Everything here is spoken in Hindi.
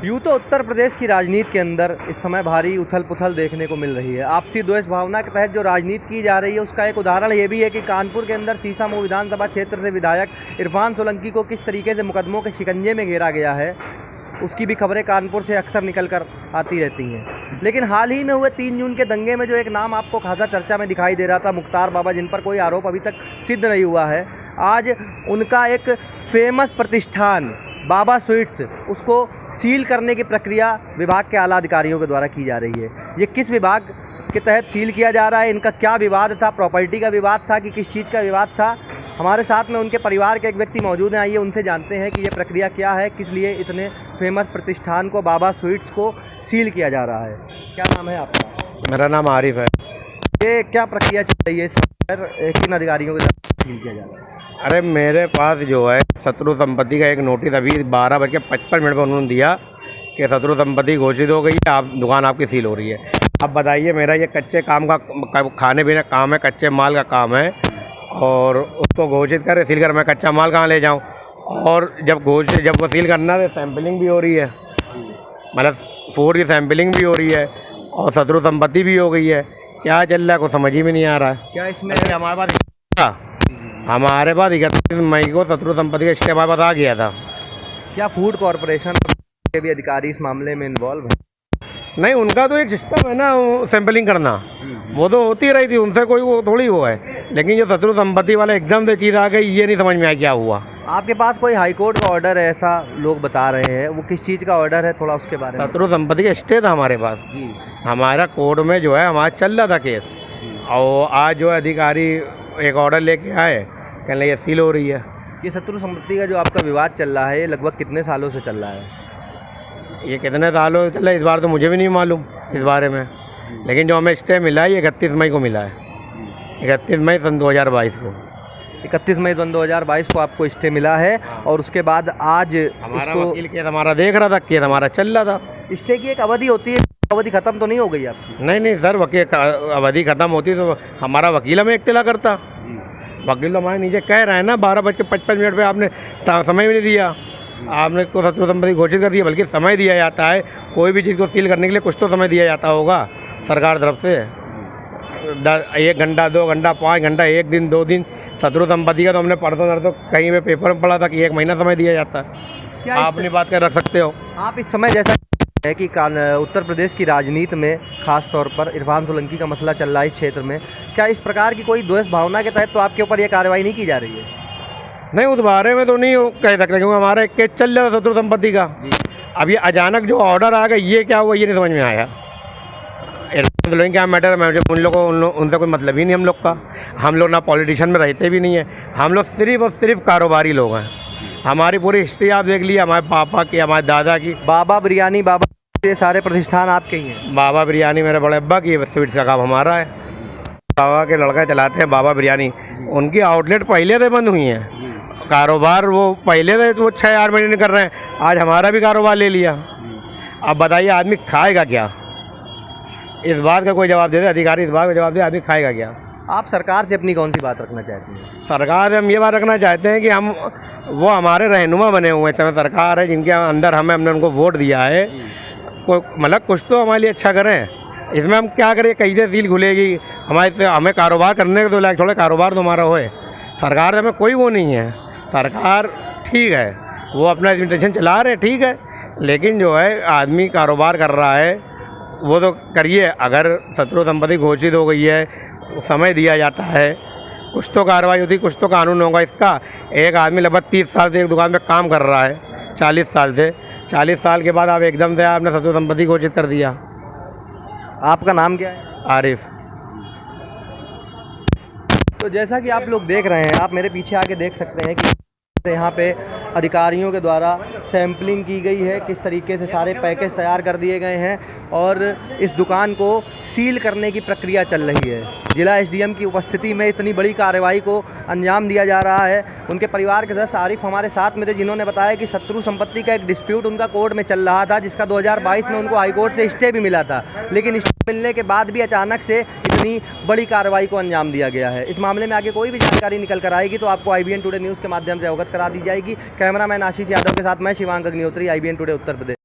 यूँ तो उत्तर प्रदेश की राजनीति के अंदर इस समय भारी उथल पुथल देखने को मिल रही है। आपसी द्वेष भावना के तहत जो राजनीति की जा रही है उसका एक उदाहरण ये भी है कि कानपुर के अंदर सीसामऊ विधानसभा क्षेत्र से विधायक इरफान सोलंकी को किस तरीके से मुकदमों के शिकंजे में घेरा गया है, उसकी भी खबरें कानपुर से अक्सर निकल कर आती रहती हैं। लेकिन हाल ही में हुए 3 जून के दंगे में जो एक नाम आपको खासा चर्चा में दिखाई दे रहा था, मुख्तार बाबा, जिन पर कोई आरोप अभी तक सिद्ध नहीं हुआ है, आज उनका एक फेमस प्रतिष्ठान बाबा स्वीट्स, उसको सील करने की प्रक्रिया विभाग के आला अधिकारियों के द्वारा की जा रही है। ये किस विभाग के तहत सील किया जा रहा है, इनका क्या विवाद था, प्रॉपर्टी का विवाद था कि किस चीज़ का विवाद था? हमारे साथ में उनके परिवार के एक व्यक्ति मौजूद हैं। आइए उनसे जानते हैं कि ये प्रक्रिया क्या है, किस लिए इतने फेमस प्रतिष्ठान को, बाबा स्वीट्स को सील किया जा रहा है। क्या नाम है आपका? मेरा नाम आरिफ है। ये क्या प्रक्रिया चल रही है इस पर, किन अधिकारियों के द्वारा सील किया जा रहा है? अरे मेरे पास जो है शत्रु संपत्ति का एक नोटिस अभी 12:55 पर उन्होंने दिया कि शत्रु संपत्ति घोषित हो गई है, आप दुकान आपकी सील हो रही है। अब बताइए, मेरा ये कच्चे काम का खाने पीने का काम है, कच्चे माल का काम है, और उसको घोषित कर सील कर मैं कच्चा माल कहाँ ले जाऊँ? और जब वो सील करना है सैम्पलिंग भी हो रही है, मतलब फूड की सैम्पलिंग भी हो रही है और शत्रु संपत्ति भी हो गई है। क्या चल रहा है कुछ समझ ही में नहीं आ रहा है। क्या इसमें हमारे पास 31 मई को शत्रु संपत्ति का स्टे हमारे पास आ गया था। क्या फूड कॉरपोरेशन के भी अधिकारी इस मामले में इन्वॉल्व हैं? नहीं, उनका तो एक सिस्टम है ना सैंपलिंग करना, वो तो होती रही थी, उनसे कोई वो थोड़ी वो है। लेकिन जो शत्रु संपत्ति वाला एकदम से चीज़ आ गई, ये नहीं समझ में आया क्या हुआ। आपके पास कोई हाई कोर्ट का ऑर्डर है ऐसा लोग बता रहे हैं, वो किस चीज़ का ऑर्डर है, थोड़ा उसके बारे में? शत्रु संपत्ति का स्टे था हमारे पास जी। हमारा कोर्ट में जो है हमारा चल रहा था केस, और आज जो है अधिकारी एक ऑर्डर लेके आए, कहने ये सील हो रही है। ये शत्रु संपत्ति का जो आपका विवाद चल रहा है, ये लगभग कितने सालों से चल रहा है? ये कितने सालों से चल रहा है इस बार तो मुझे भी नहीं मालूम इस बारे में, लेकिन जो हमें स्टे मिला है ये 31 मई को मिला है। 31 मई सन 2022 को 31 मई 2022 को आपको स्टे मिला है। और उसके बाद आज हमारा वकील केस हमारा देख रहा था, केस हमारा चल रहा था। स्टे की एक अवधि होती है, अवधि खत्म तो नहीं हो गई आपकी? नहीं सर, वकील अवधि खत्म होती तो हमारा वकील हमें इत्तला करता। वकील तो हमारे नीचे कह रहे हैं ना 12:55 पे आपने समय भी नहीं दिया, आपने इसको शत्रु संपत्ति घोषित कर दिया, बल्कि समय दिया जाता है कोई भी चीज़ को सील करने के लिए, कुछ तो समय दिया जाता होगा सरकार तरफ से। 1 घंटा, 2 घंटा, 5 घंटा, 1 दिन, 2 दिन। शत्रु संपत्ति का तो हमने परसों कहीं पे पेपर में पढ़ा था कि 1 महीना समय दिया जाता है। आप अपनी बात कर रख सकते हो। आप इस समय जैसा है कि उत्तर प्रदेश की राजनीति में खास तौर पर इरफान सोलंकी का मसला चल रहा है इस क्षेत्र में, क्या इस प्रकार की कोई द्वेष भावना के तहत तो आपके ऊपर यह कार्रवाई नहीं की जा रही है? नहीं, उस बारे में तो नहीं कह सकते, क्योंकि हमारा एक केस चल रहा था शत्रु संपत्ति का। अब ये अचानक जो ऑर्डर आ गया, ये क्या हुआ ये नहीं समझ में आया। क्या मैटर है, उन लोग को उनसे कोई मतलब ही नहीं हम लोग का। हम लोग ना पॉलिटिशियन में रहते भी नहीं है, हम लोग सिर्फ और सिर्फ कारोबारी लोग हैं। हमारी पूरी हिस्ट्री आप देख लीजिए, हमारे पापा की, हमारे दादा की। बाबा बिरयानी, बाबा, ये सारे प्रतिष्ठान आपके ही हैं? बाबा बिरयानी मेरे बड़े अब्बा की, स्वीट्स का काम हमारा है। बाबा के लड़का चलाते हैं बाबा बिरयानी, उनकी आउटलेट पहले से बंद हुई हैं। कारोबार वो पहले से वो 6-8 महीने कर रहे हैं, आज हमारा भी कारोबार ले लिया। अब बताइए आदमी खाएगा क्या? इस बात का कोई जवाब दे दे, अधिकारी इस बात का जवाब दे, आदमी खाएगा क्या? आप सरकार से अपनी कौन सी बात रखना चाहते हैं? सरकार से हम ये बात रखना चाहते हैं कि वो हमारे रहनुमा बने हुए हैं, सरकार है जिनके अंदर हमने उनको वोट दिया है, मतलब कुछ तो हमारे लिए अच्छा करें। इसमें हम क्या करें, कैसे सील खुलेगी? हमें कारोबार करने के तो लायक थोड़ा कारोबार तो हमारा होए। सरकार से हमें कोई वो नहीं है। सरकार ठीक है, वो अपना एडमिनिस्ट्रेशन चला रहे, ठीक है, लेकिन जो है आदमी कारोबार कर रहा है वो तो करिए। अगर शत्रु संपत्ति घोषित हो गई है, समय दिया जाता है, कुछ तो कार्रवाई होती, कुछ तो कानून होगा इसका। एक आदमी लगभग 30 साल से एक दुकान पे काम कर रहा है, 40 साल से। 40 साल के बाद आप एकदम से आपने शत्रु संपत्ति घोषित कर दिया। आपका नाम क्या है? आरिफ। तो जैसा कि आप लोग देख रहे हैं, आप मेरे पीछे आके देख सकते हैं कि यहाँ पे अधिकारियों के द्वारा सैम्पलिंग की गई है, किस तरीके से सारे पैकेज तैयार कर दिए गए हैं और इस दुकान को सील करने की प्रक्रिया चल रही है। जिला एसडीएम की उपस्थिति में इतनी बड़ी कार्रवाई को अंजाम दिया जा रहा है। उनके परिवार के सदस्य आरिफ हमारे साथ में थे, जिन्होंने बताया कि शत्रु संपत्ति का एक डिस्प्यूट उनका कोर्ट में चल रहा था, जिसका 2022 में उनको हाईकोर्ट से स्टे भी मिला था, लेकिन स्टे मिलने के बाद भी अचानक से इतनी बड़ी कार्रवाई को अंजाम दिया गया है। इस मामले में आगे कोई भी जानकारी निकल कर आएगी तो आपको IBN टुडे न्यूज़ के माध्यम से अवगत करा दी जाएगी। कैमरामैन आशीष यादव के साथ मैं शिवांक अग्निहोत्री, IBN टुडे उत्तर प्रदेश।